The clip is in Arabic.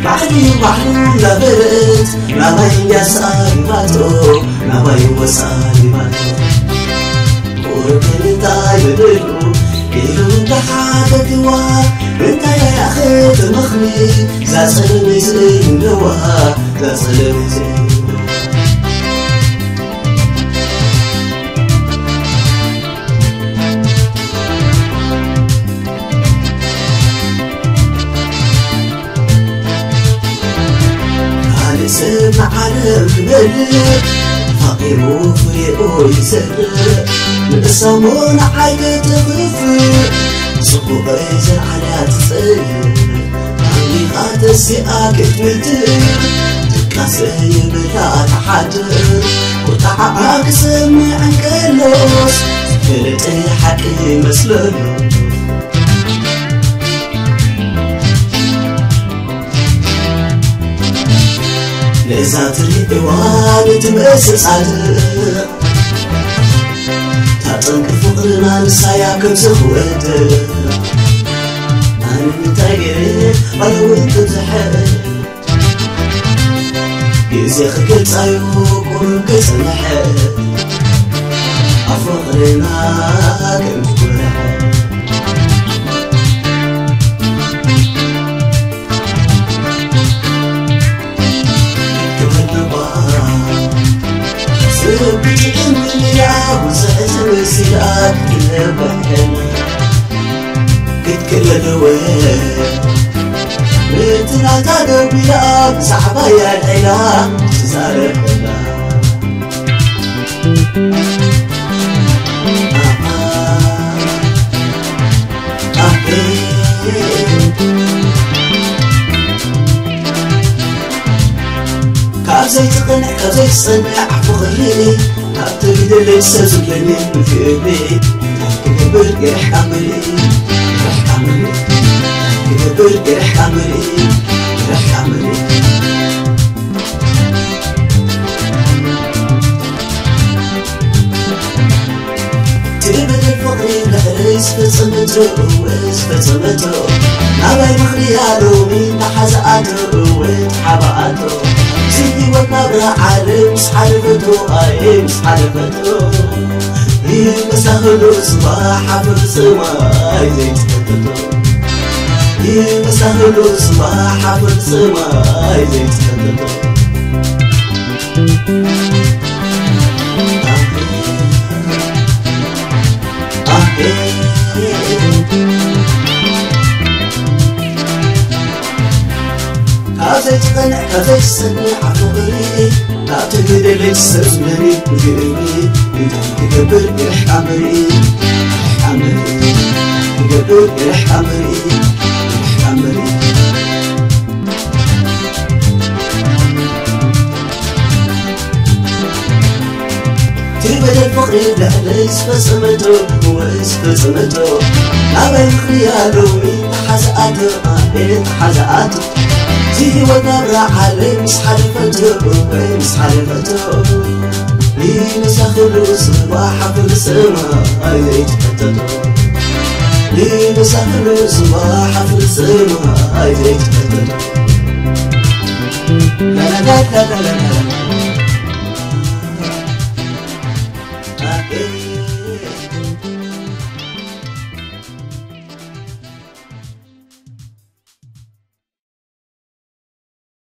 بعدي وحلو لبرت نبي يسأل باتو نبي وسأل باتو وركن تايبلو كيلو بحاجة دوا انت يا أخي تمخني زاسل مزين دوا زاسل مزين سمع عالم ملك فقير وفريق يسرق من الصمون عيد تغفر صبو غيزة على تصير عندي غاد السياق تمتر تكاسي بلا تحدر وتعاق سمع كلوس فلتي حكي مسلم لذات الإيوان تمأسس صادق تعطنك فقرنا نسايا كم سخوات أنا متاير ولو انت تحب يزيخك تايوك ورنك سمحب أفقرنا كم تكون وسعت كل بحنا قد كل الوين بيتنا تقوم بلا صعبة يا العلا تزاربنا كازي تقنع كازي تصنع فخري تقدر لسه زبلني في بيت كبر جرح عمري جرح عمري كبر جرح عمري جرح عمري تبدل الفقر لحريس فتصمته ويس فتصمته نبي مخرياله من حزقاته وحبقاته سيدي وكبر عالم حلفته أي حلفته يمسخلو صباح في السماء زي تكتته يمسخلو صباح في السماء زي تكتته كازي تقنع كازي تصنع فغري تقدر لسه زمني وقلبي تكبر جرح عمري جرح عمري تكبر جرح عمري جرح عمري تبدل الفقر ليس فصمته ويس فصمته نبي خياله من حزقاته من حزقاته زي وقبر علي مش حلفته مش حلفته لمسخلو صباح في السماء زي تكتته لمسخلو صباح في السماء زي تكتته لا لا لا لا لا